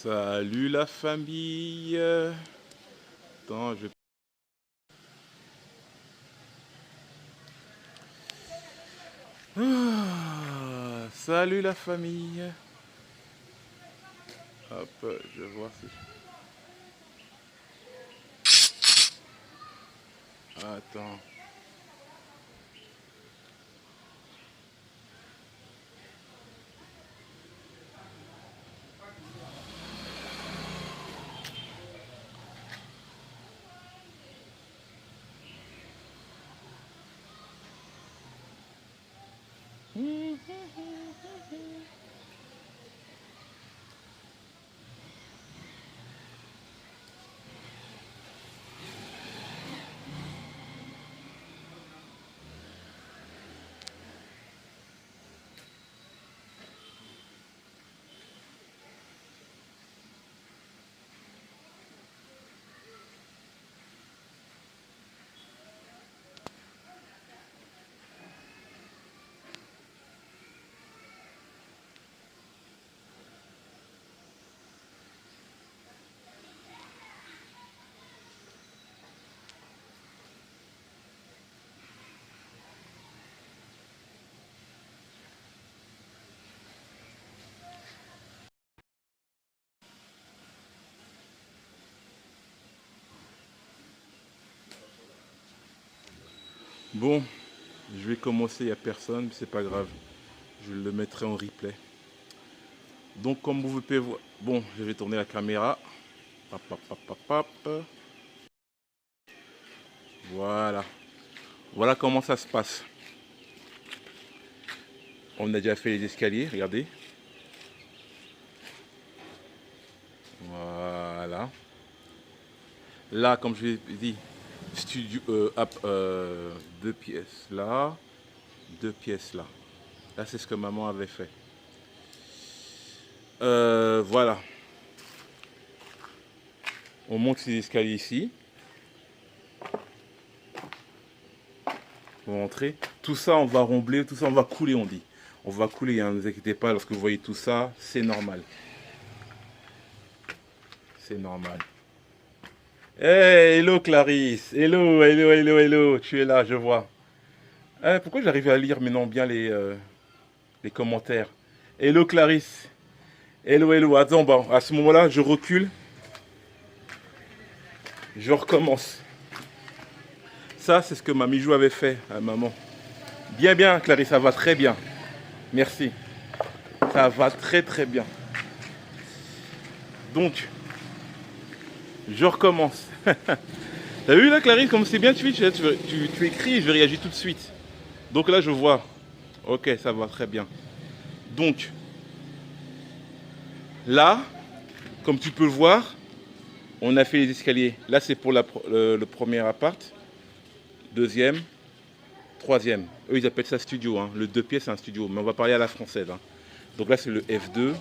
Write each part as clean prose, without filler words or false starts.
Salut la famille. Attends, je... Salut la famille. Hop, je vais voir si... Attends. Bon, je vais commencer, il n'y a personne, mais c'est pas grave. Je le mettrai en replay. Donc comme vous pouvez voir, bon, je vais tourner la caméra. Hop, hop, hop, hop, hop. Voilà. Voilà comment ça se passe. On a déjà fait les escaliers, regardez. Voilà. Là, comme je l'ai dit, studio, deux pièces là, deux pièces là. Là, c'est ce que maman avait fait. Voilà. On monte ces escaliers ici. On va entrer. Tout ça, on va rombler, tout ça, on va couler, on dit. On va couler, hein, ne vous inquiétez pas, lorsque vous voyez tout ça, c'est normal. C'est normal. Hey, hello Clarisse. Hello, hello, hello, hello. Tu es là, je vois. Pourquoi j'arrive à lire maintenant bien les commentaires? Hello Clarisse. Hello, hello. Attends, bon, à ce moment-là, je recule. Je recommence. Ça, c'est ce que ma Mijou avait fait à maman. Bien, bien, Clarisse, ça va très bien. Merci. Ça va très, très bien. Donc, je recommence. T'as vu là, Clarisse, comme c'est bien Twitch, tu écris et je réagis tout de suite. Donc là, je vois. Ok, ça va très bien. Donc, là, comme tu peux le voir, on a fait les escaliers. Là, c'est pour le premier appart. Deuxième. Troisième. Eux, ils appellent ça studio. Hein. Le 2 pièces, c'est un studio. Mais on va parler à la française. Hein. Donc là, c'est le F2.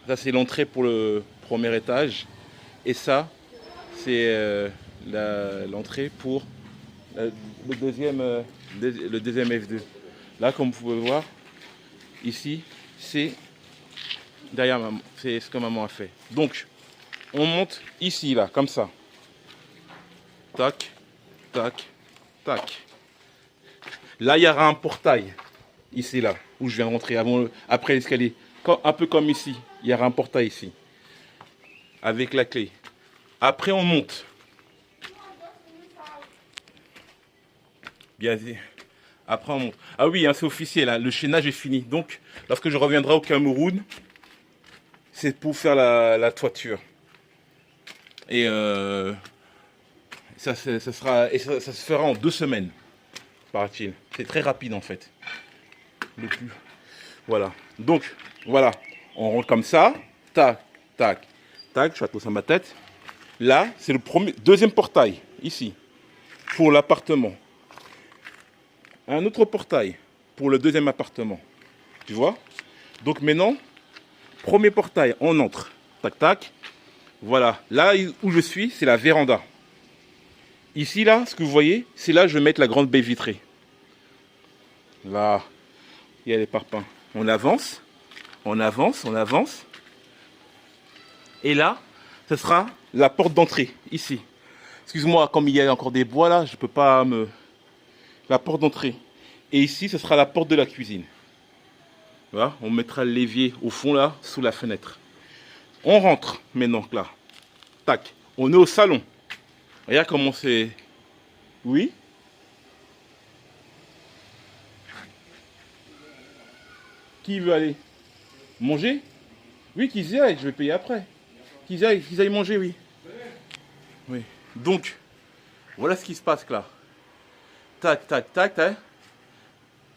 Ça, c'est l'entrée pour le premier étage. Et ça, c'est l'entrée pour le deuxième F2. Là, comme vous pouvez voir, ici, c'est derrière maman. C'est ce que maman a fait. Donc, on monte ici, là, comme ça. Tac, tac, tac. Là, il y aura un portail. Ici, là, où je viens de rentrer après l'escalier. Un peu comme ici. Il y aura un portail ici. Avec la clé. Après, on monte. Bien dit. Après, on monte. Ah oui, hein, c'est officiel. Hein, le chaînage est fini. Donc, lorsque je reviendrai au Cameroun, c'est pour faire la toiture. Et ça se fera en 2 semaines, paraît-il. C'est très rapide en fait. Le plus. Voilà. Donc, voilà. On rentre comme ça. Tac, tac, tac. Je vais ça ma tête. Là, c'est le deuxième portail. Ici. Pour l'appartement. Un autre portail. Pour le deuxième appartement. Tu vois? Donc maintenant, premier portail. On entre. Tac, tac. Voilà. Là où je suis, c'est la véranda. Ici, là, ce que vous voyez, c'est là que je vais mettre la grande baie vitrée. Là, il y a les parpaings. On avance, on avance, on avance. Et là, ce sera la porte d'entrée, ici. Excuse-moi, comme il y a encore des bois là, je peux pas me... La porte d'entrée. Et ici, ce sera la porte de la cuisine. Voilà, on mettra l'évier au fond là, sous la fenêtre. On rentre maintenant là. Tac, on est au salon. Regarde comment c'est... Oui. Qui veut aller manger? Oui, qu'ils y aillent, je vais payer après. Qu'ils aillent manger, oui. Oui. Donc, voilà ce qui se passe là. Tac, tac, tac, tac.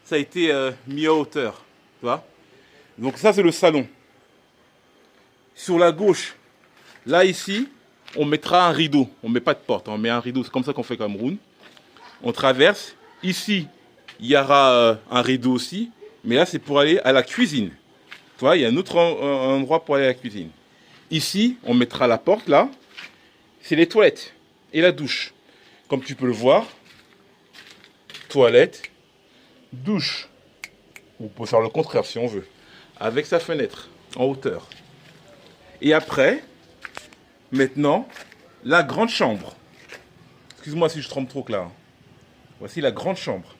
Ça a été mis à hauteur. Tu vois? Donc ça, c'est le salon. Sur la gauche, là, ici, on mettra un rideau. On ne met pas de porte, on met un rideau. C'est comme ça qu'on fait au Cameroun. On traverse. Ici, il y aura un rideau aussi. Mais là, c'est pour aller à la cuisine. Tu vois, il y a un autre endroit pour aller à la cuisine. Ici, on mettra la porte, là. C'est les toilettes et la douche. Comme tu peux le voir, toilette, douche. On peut faire le contraire si on veut. Avec sa fenêtre en hauteur. Et après, maintenant, la grande chambre. Excuse-moi si je trempe trop là. Voici la grande chambre.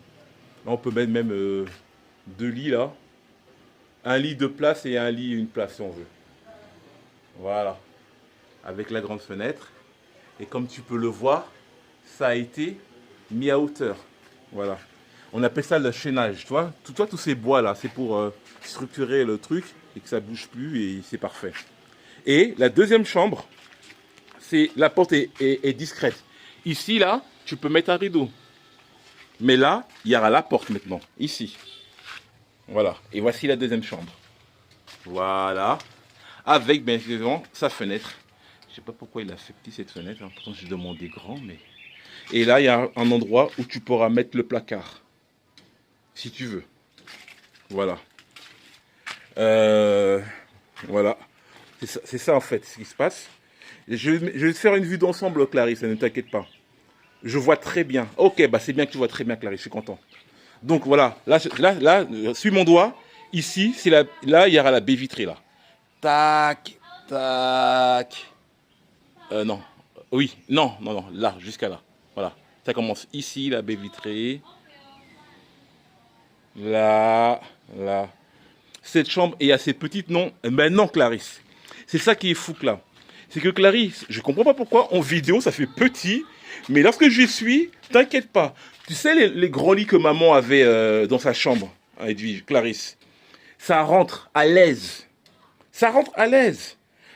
Là, on peut mettre même 2 lits là. Un lit de place et un lit une place si on veut. Voilà. Avec la grande fenêtre. Et comme tu peux le voir, ça a été mis à hauteur. Voilà. On appelle ça le chaînage. Tu vois, tous ces bois là, c'est pour structurer le truc et que ça ne bouge plus et c'est parfait. Et la deuxième chambre, c'est la porte est discrète. Ici là, tu peux mettre un rideau. Mais là, il y aura la porte maintenant, ici. Voilà. Et voici la deuxième chambre. Voilà. Avec bien évidemment sa fenêtre. Je ne sais pas pourquoi il a fait petit cette fenêtre. Hein. Pourtant, j'ai demandé grand, mais... Et là, il y a un endroit où tu pourras mettre le placard. Si tu veux. Voilà. Voilà. C'est ça, en fait, ce qui se passe. Je vais te faire une vue d'ensemble, Clarisse, ne t'inquiète pas. Je vois très bien. Ok, bah c'est bien que tu vois très bien, Clarisse, je suis content. Donc voilà, là, suis mon doigt. Ici, là, il y aura la baie vitrée, là. Tac, tac. Non. Oui, non, là, jusqu'à là. Voilà. Ça commence ici, la baie vitrée. Là, là. Cette chambre est assez petite, non? Ben non, Clarisse. C'est ça qui est fou, là. C'est que Clarisse, je comprends pas pourquoi, en vidéo, ça fait petit. Mais lorsque je suis, t'inquiète pas. Tu sais les grands lits que maman avait dans sa chambre, Edwige, Clarisse. Ça rentre à l'aise. Ça rentre à l'aise.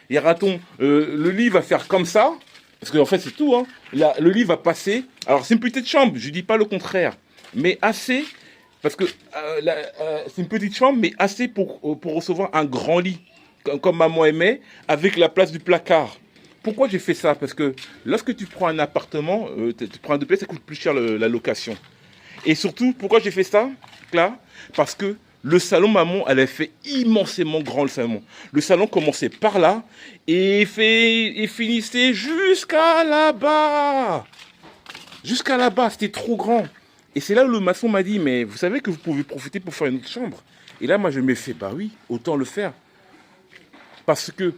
Il y aura le lit va faire comme ça. Parce qu'en fait, c'est tout. Hein. Là, le lit va passer. Alors, c'est une petite chambre. Je ne dis pas le contraire. Mais assez. Parce que c'est une petite chambre, mais assez pour recevoir un grand lit. Comme maman aimait. Avec la place du placard. Pourquoi j'ai fait ça? Parce que lorsque tu prends un appartement, tu prends un 2 pièces, ça coûte plus cher la location. Et surtout, pourquoi j'ai fait ça, là? Parce que le salon, maman, elle a fait immensément grand le salon. Le salon commençait par là et finissait jusqu'à là-bas. Jusqu'à là-bas, c'était trop grand. Et c'est là où le maçon m'a dit, mais vous savez que vous pouvez profiter pour faire une autre chambre. Et là, moi, je me fais, bah oui, autant le faire. Parce que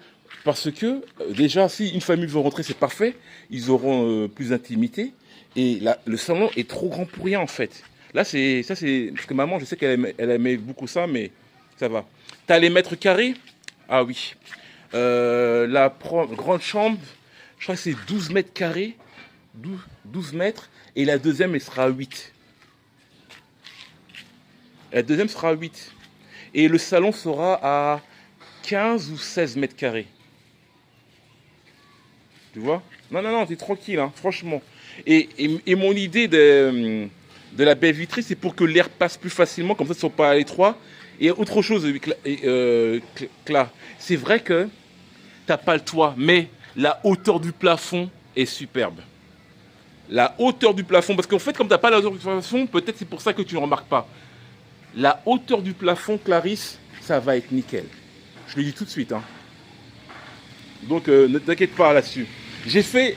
déjà, si une famille veut rentrer, c'est parfait. Ils auront plus d'intimité. Et là, le salon est trop grand pour rien, en fait. Là, c'est parce que maman, je sais qu'elle aimait beaucoup ça, mais ça va. Tu as les mètres carrés? Ah oui. La grande chambre, je crois que c'est 12 mètres carrés. 12 mètres. Et la deuxième, elle sera à 8. La deuxième sera à 8. Et le salon sera à 15 ou 16 mètres carrés. Tu vois? Non, t'es tranquille, hein, franchement. Et mon idée de la baie vitrée, c'est pour que l'air passe plus facilement, comme ça, ils ne sont pas à l'étroit. Et autre chose, Cla, c'est vrai que tu n'as pas le toit, mais la hauteur du plafond est superbe. La hauteur du plafond, parce qu'en fait, comme tu n'as pas la hauteur du plafond, peut-être c'est pour ça que tu ne remarques pas. La hauteur du plafond, Clarisse, ça va être nickel. Je le dis tout de suite. Hein. Donc, ne t'inquiète pas là-dessus. J'ai fait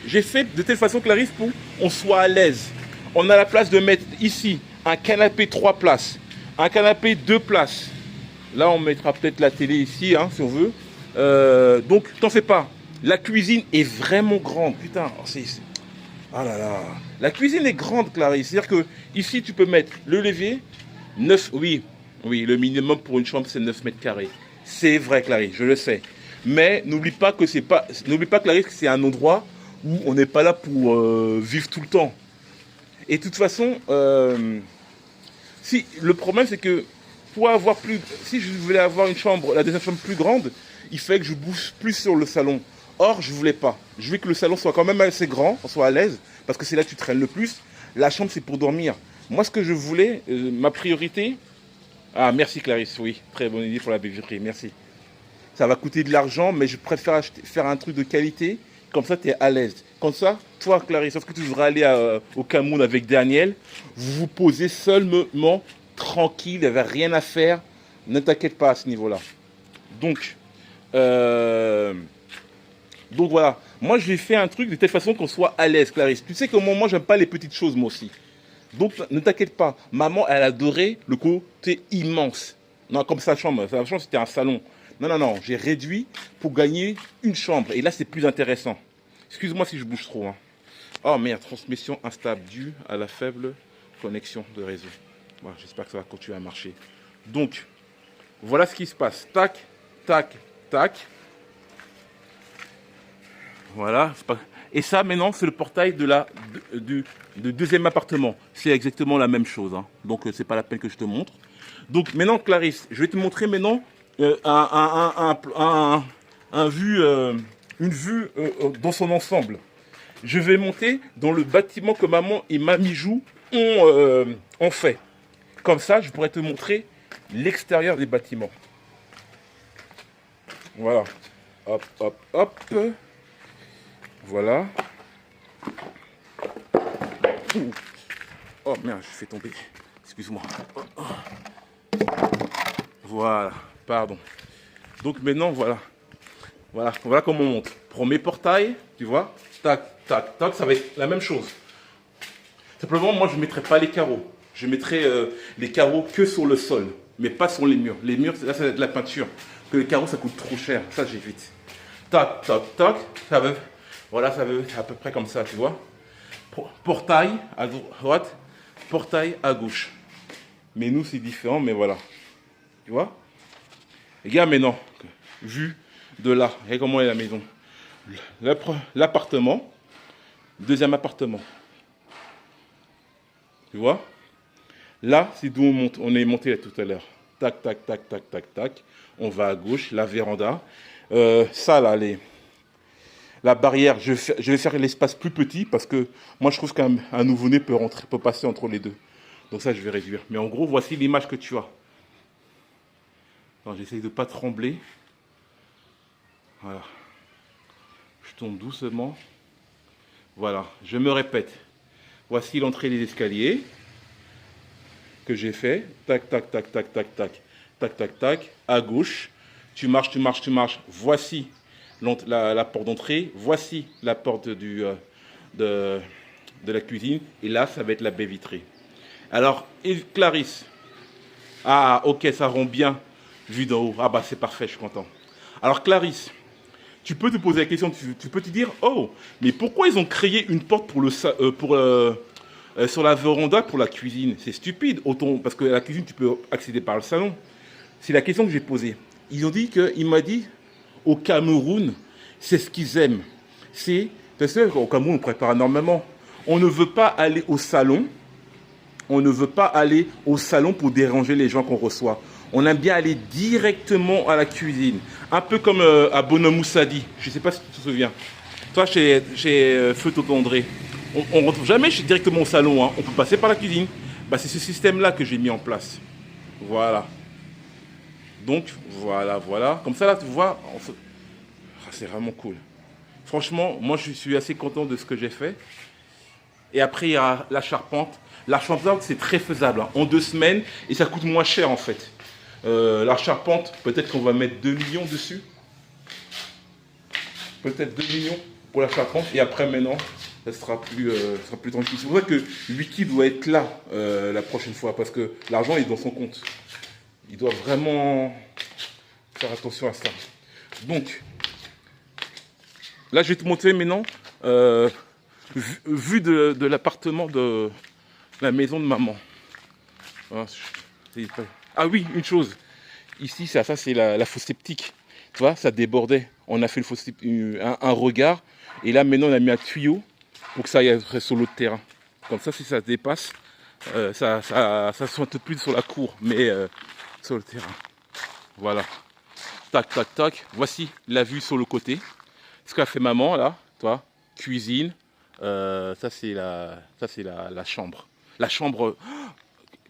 de telle façon, Clarisse, pour qu'on soit à l'aise. On a la place de mettre ici un canapé 3 places, un canapé 2 places. Là, on mettra peut-être la télé ici, hein, si on veut. Donc, t'en fais pas. La cuisine est vraiment grande. Putain, ah là là. La cuisine est grande, Clarisse. C'est-à-dire que ici, tu peux mettre le levier, 9, oui, oui, le minimum pour une chambre, c'est 9 mètres carrés. C'est vrai, Clarisse, je le sais. Mais n'oublie pas, Clarisse, que c'est un endroit où on n'est pas là pour vivre tout le temps. Et de toute façon, si le problème, c'est que pour avoir si je voulais avoir une chambre, la deuxième chambre plus grande, il fallait que je bouge plus sur le salon. Or, je voulais pas. Je voulais que le salon soit quand même assez grand, qu'on soit à l'aise, parce que c'est là que tu traînes le plus. La chambre, c'est pour dormir. Moi, ce que je voulais, ma priorité... Ah, merci Clarisse, oui. Très bonne idée pour la baie vitrée, merci. Ça va coûter de l'argent, mais je préfère faire un truc de qualité. Comme ça, tu es à l'aise. Comme ça, toi, Clarisse, lorsque tu devras aller au Cameroun avec Daniel, vous vous posez seulement tranquille, il n'y avait rien à faire. Ne t'inquiète pas à ce niveau-là. Donc voilà. Moi, j'ai fait un truc de telle façon qu'on soit à l'aise, Clarisse. Tu sais comment moi, j'aime pas les petites choses, moi aussi. Donc, ne t'inquiète pas. Maman, elle adorait le côté immense. Non, comme sa chambre. Sa chambre, c'était un salon. Non, non, non. J'ai réduit pour gagner une chambre. Et là, c'est plus intéressant. Excuse-moi si je bouge trop. Hein. Oh merde, transmission instable due à la faible connexion de réseau. Bon, j'espère que ça va continuer à marcher. Donc, voilà ce qui se passe. Tac, tac, tac. Voilà. Et ça, maintenant, c'est le portail du deuxième appartement. C'est exactement la même chose. Hein. Donc, c'est pas la peine que je te montre. Donc, maintenant, Clarisse, je vais te montrer maintenant une vue dans son ensemble. Je vais monter dans le bâtiment que maman et Mamijou ont fait. Comme ça, je pourrais te montrer l'extérieur des bâtiments. Voilà. Hop, hop, hop. Voilà. Oh merde, je fais tomber. Excuse-moi. Voilà, pardon. Donc maintenant, voilà. Voilà comment on monte. Premier portail, tu vois. Tac, tac, tac, ça va être la même chose. Simplement, moi, je ne mettrai pas les carreaux. Je mettrai les carreaux que sur le sol, mais pas sur les murs. Les murs, là, ça va être de la peinture. Que les carreaux, ça coûte trop cher. Ça, j'évite. Tac, tac, tac. Voilà, ça va être à peu près comme ça, tu vois. Portail à droite, portail à gauche. Mais nous, c'est différent, mais voilà. Tu vois? Regarde maintenant, vue de là. Regarde comment est la maison. L'appartement, deuxième appartement. Tu vois? Là, c'est d'où on est monté là, tout à l'heure. Tac, tac, tac, tac, tac, tac. On va à gauche, la véranda. Ça, là, la barrière, je vais faire l'espace plus petit parce que moi, je trouve qu'un nouveau-né peut passer entre les deux. Donc ça, je vais réduire. Mais en gros, voici l'image que tu as. J'essaye de ne pas trembler. Voilà. Je tourne doucement. Voilà, je me répète. Voici l'entrée des escaliers que j'ai fait. Tac, tac, tac, tac, tac, tac, tac, tac, tac. À gauche, tu marches, tu marches, tu marches. Voici la porte d'entrée. Voici la porte de la cuisine. Et là, ça va être la baie vitrée. Alors, Clarisse. Ah, ok, ça rend bien vu d'en haut. Ah bah c'est parfait, je suis content. Alors Clarisse, tu peux te poser la question, tu peux te dire, oh, mais pourquoi ils ont créé une porte sur la véranda pour la cuisine? C'est stupide, parce que la cuisine, tu peux accéder par le salon. C'est la question que j'ai posée. Il m'a dit, au Cameroun, c'est ce qu'ils aiment. Tu sais, au Cameroun, on prépare énormément. On ne veut pas aller au salon. On ne veut pas aller au salon pour déranger les gens qu'on reçoit. On aime bien aller directement à la cuisine. Un peu comme à Bonhomoussadi. Je ne sais pas si tu te souviens. Toi, chez Feu Tonton André, on ne rentre jamais directement au salon. Hein. On peut passer par la cuisine. Bah, c'est ce système-là que j'ai mis en place. Voilà. Donc, voilà. Comme ça, là, tu vois, c'est vraiment cool. Franchement, moi, je suis assez content de ce que j'ai fait. Et après, il y a la charpente. La charpente, c'est très faisable. Hein. En 2 semaines, et ça coûte moins cher, en fait. La charpente, peut-être qu'on va mettre 2 millions dessus. Peut-être 2 millions pour la charpente. Et après, maintenant, ça sera plus tranquille. C'est pour ça que Wiki doit être là la prochaine fois. Parce que l'argent est dans son compte. Il doit vraiment faire attention à ça. Donc, Là, je vais te montrer maintenant, vue de l'appartement de la maison de maman. Ah, ah oui, une chose. Ici, ça c'est la fosse septique. Tu vois, ça débordait. On a fait un regard. Et là, maintenant, on a mis un tuyau pour que ça aille sur l'autre terrain. Comme ça, si ça se dépasse, ça saute plus sur la cour, mais sur le terrain. Voilà. Tac, tac, tac. Voici la vue sur le côté. Ce qu'a fait maman, là, toi, cuisine. Ça, c'est la chambre. La chambre,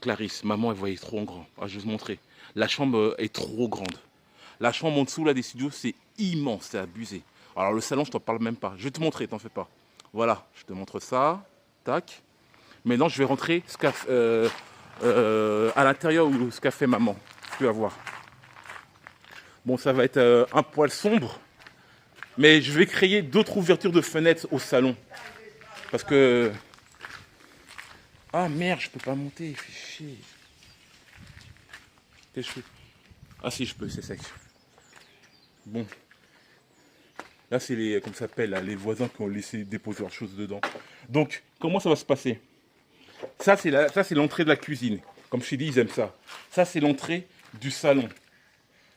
Clarisse, maman, elle voyait trop en grand. Ah, je vais vous montrer. La chambre est trop grande. La chambre en dessous, là, des studios, c'est immense, c'est abusé. Alors, le salon, je t'en parle même pas. Je vais te montrer, t'en fais pas. Voilà, je te montre ça. Tac. Maintenant, je vais rentrer à l'intérieur où ce qu'a fait maman. Tu vas voir. Bon, ça va être un poil sombre. Mais je vais créer d'autres ouvertures de fenêtres au salon. Parce que... Ah merde, je peux pas monter, il fait chier. Ah si, je peux, c'est sec. Bon. Là, c'est les, comme ça s'appelle, les voisins qui ont laissé déposer leurs choses dedans. Donc, comment ça va se passer? Ça, c'est l'entrée de la cuisine. Comme je t'ai dit, ils aiment ça. Ça, c'est l'entrée du salon.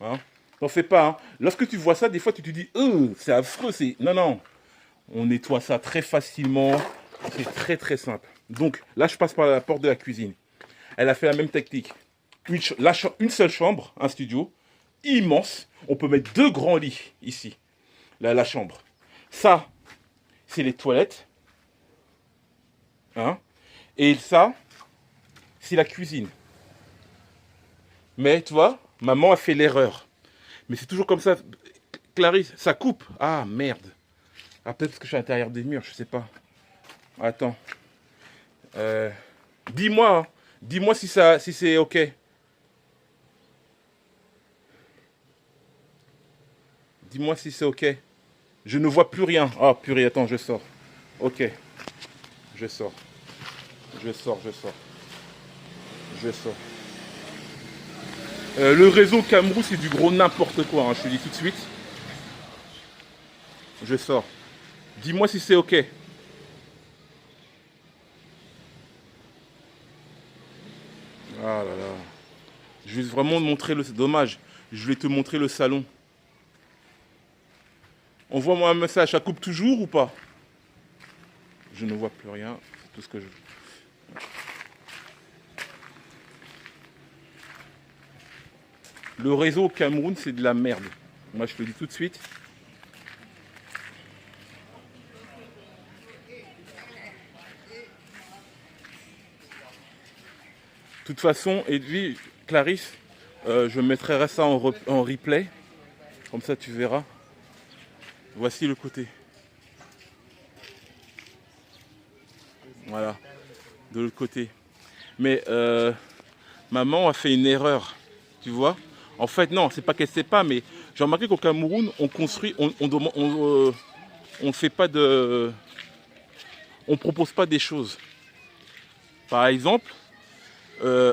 Hein? T'en fais pas. Hein? Lorsque tu vois ça, des fois, tu te dis, c'est affreux. Non, non. On nettoie ça très facilement. C'est très, très simple. Donc, là, je passe par la porte de la cuisine. Elle a fait la même technique. Une seule chambre, un studio, immense. On peut mettre 2 grands lits ici. Là, la chambre. Ça, c'est les toilettes. Hein? Et ça, c'est la cuisine. Mais tu vois, maman a fait l'erreur. Mais c'est toujours comme ça. Clarisse, ça coupe. Ah merde. Ah, peut-être parce que je suis à l'intérieur des murs, je sais pas. Attends. Dis-moi. Hein. Dis-moi si c'est ok. Dis-moi si c'est ok. Je ne vois plus rien. Ah purée, attends, je sors. Ok. Je sors. Je sors. Le réseau Cameroun, c'est du gros n'importe quoi, hein, je te dis tout de suite. Je sors. Dis-moi si c'est ok. Ah là là. Je vais vraiment te montrer le... C'est dommage. Je vais te montrer le salon. Envoie-moi un message. Ça coupe toujours ou pas? Je ne vois plus rien. C'est tout ce que je... Le réseau au Cameroun, c'est de la merde. Moi, je te le dis tout de suite. De toute façon, Edwy, Clarisse, je mettrai ça en replay. Comme ça, tu verras. Voici le côté. Voilà. De l'autre côté. Mais maman a fait une erreur. Tu vois? En fait, non, c'est pas qu'elle sait pas, mais j'ai remarqué qu'au Cameroun, on construit, on fait pas de... On propose pas des choses. Par exemple,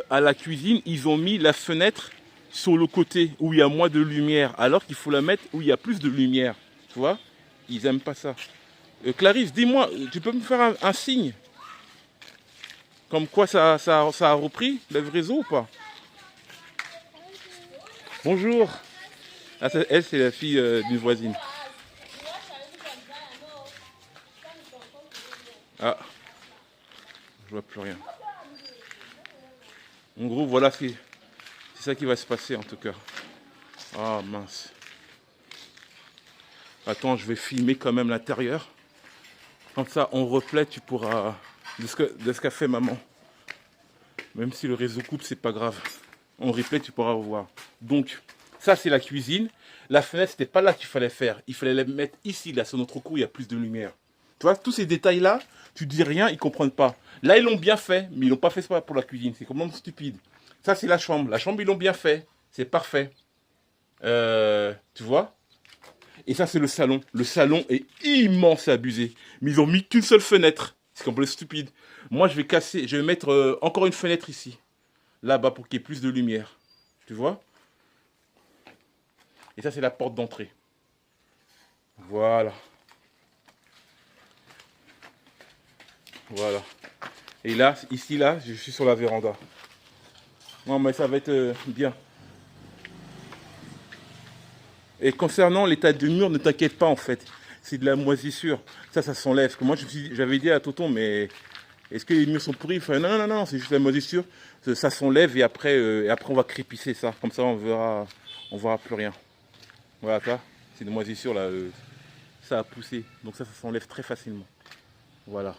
à la cuisine, ils ont mis la fenêtre sur le côté où il y a moins de lumière, alors qu'il faut la mettre où il y a plus de lumière. Tu vois? Ils aiment pas ça. Clarisse, dis-moi, tu peux me faire un signe? Comme quoi ça a repris le réseau ou pas? Bonjour. Ah, elle, c'est la fille d'une voisine. Ah, je vois plus rien. En gros, voilà, c'est ça qui va se passer en tout cas. Ah mince. Attends, je vais filmer quand même l'intérieur. Comme ça, en replay, tu pourras... De ce qu'a fait maman. Même si le réseau coupe, c'est pas grave. En replay, tu pourras revoir. Donc, ça, c'est la cuisine. La fenêtre, c'était pas là qu'il fallait faire. Il fallait la mettre ici, là, sur notre cou, il y a plus de lumière. Tu vois, tous ces détails-là, tu dis rien, ils comprennent pas. Là, ils l'ont bien fait, mais ils l'ont pas fait pour la cuisine. C'est complètement stupide. Ça, c'est la chambre. La chambre, ils l'ont bien fait. C'est parfait. Tu vois? Et ça, c'est le salon. Le salon est immense et abusé. Mais ils ont mis qu'une seule fenêtre. C'est complètement stupide. Moi, je vais mettre encore une fenêtre ici. Là-bas, pour qu'il y ait plus de lumière. Tu vois? Et ça, c'est la porte d'entrée. Voilà. Voilà. Et là, ici, là, je suis sur la véranda. Non, mais ça va être bien. Et concernant l'état du mur, ne t'inquiète pas en fait. C'est de la moisissure. Ça s'enlève. Moi, j'avais dit à Tonton, mais est-ce que les murs sont pourris? Enfin, non, non, non, c'est juste la moisissure. Ça s'enlève et après on va crépisser ça. Comme ça, on verra plus rien. Voilà, ça, c'est une moisissure là. Ça a poussé. Donc ça s'enlève très facilement. Voilà.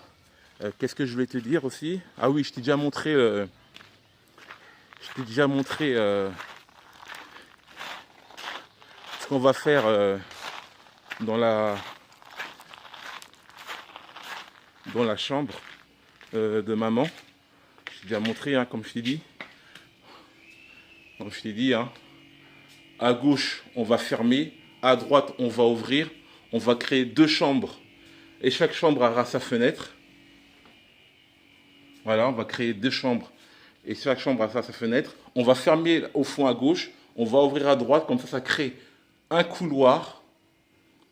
Qu'est-ce que je voulais te dire aussi? Ah oui, je t'ai déjà montré. Ce qu'on va faire dans la chambre de maman. Je t'ai déjà montré, hein, comme je t'ai dit. Comme je t'ai dit, hein, à gauche, on va fermer. À droite, on va ouvrir. On va créer 2 chambres. Et chaque chambre aura sa fenêtre. Voilà, on va créer 2 chambres. Et chaque chambre aura sa fenêtre. On va fermer au fond à gauche. On va ouvrir à droite. Comme ça crée un couloir.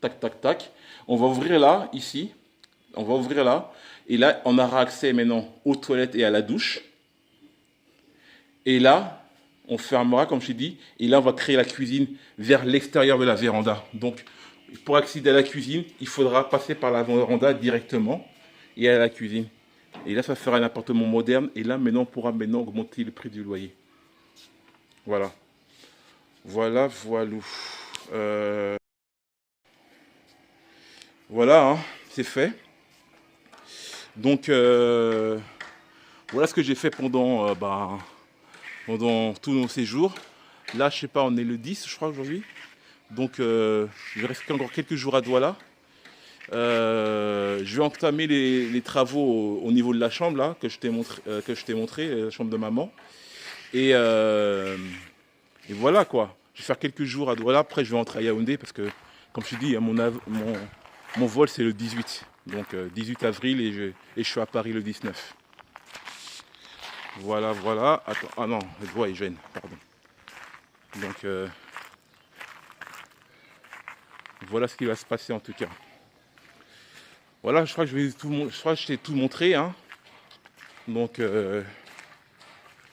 Tac, tac, tac. On va ouvrir là, ici. On va ouvrir là. Et là, on aura accès maintenant aux toilettes et à la douche. Et là, on fermera, comme je t'ai dit. Et là, on va créer la cuisine vers l'extérieur de la véranda. Donc, pour accéder à la cuisine, il faudra passer par la véranda directement et à la cuisine. Et là, ça fera un appartement moderne. Et là, maintenant, on pourra augmenter le prix du loyer. Voilà. Voilà, voilà. Voilà, hein, c'est fait. Donc, voilà ce que j'ai fait pendant tous nos séjours. Là, je sais pas, on est le 10, je crois, aujourd'hui. Donc, il reste encore quelques jours à Douala. Je vais entamer les travaux au niveau de la chambre, là, que je t'ai montré, la chambre de maman. Et voilà, quoi. Je vais faire quelques jours à Douala. Après, je vais rentrer à Yaoundé parce que, comme je te dis, mon vol, c'est le 18. Donc, 18 avril et je suis à Paris le 19. Voilà, voilà. Attends, ah non, le doigt est gêne, pardon. Donc, voilà ce qui va se passer en tout cas. Voilà, je crois que je t'ai tout montré, hein. Donc,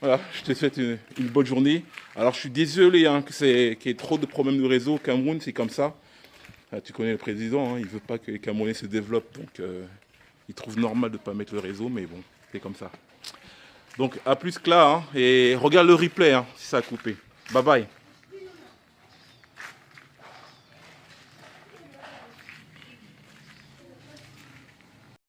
voilà, je te souhaite une bonne journée. Alors, je suis désolé hein, qu'il y ait trop de problèmes de réseau au Cameroun, c'est comme ça. Tu connais le président, hein, il ne veut pas que les Camerounais se développent, donc il trouve normal de ne pas mettre le réseau, mais bon, c'est comme ça. Donc, à plus que là, hein, et regarde le replay hein, si ça a coupé. Bye bye.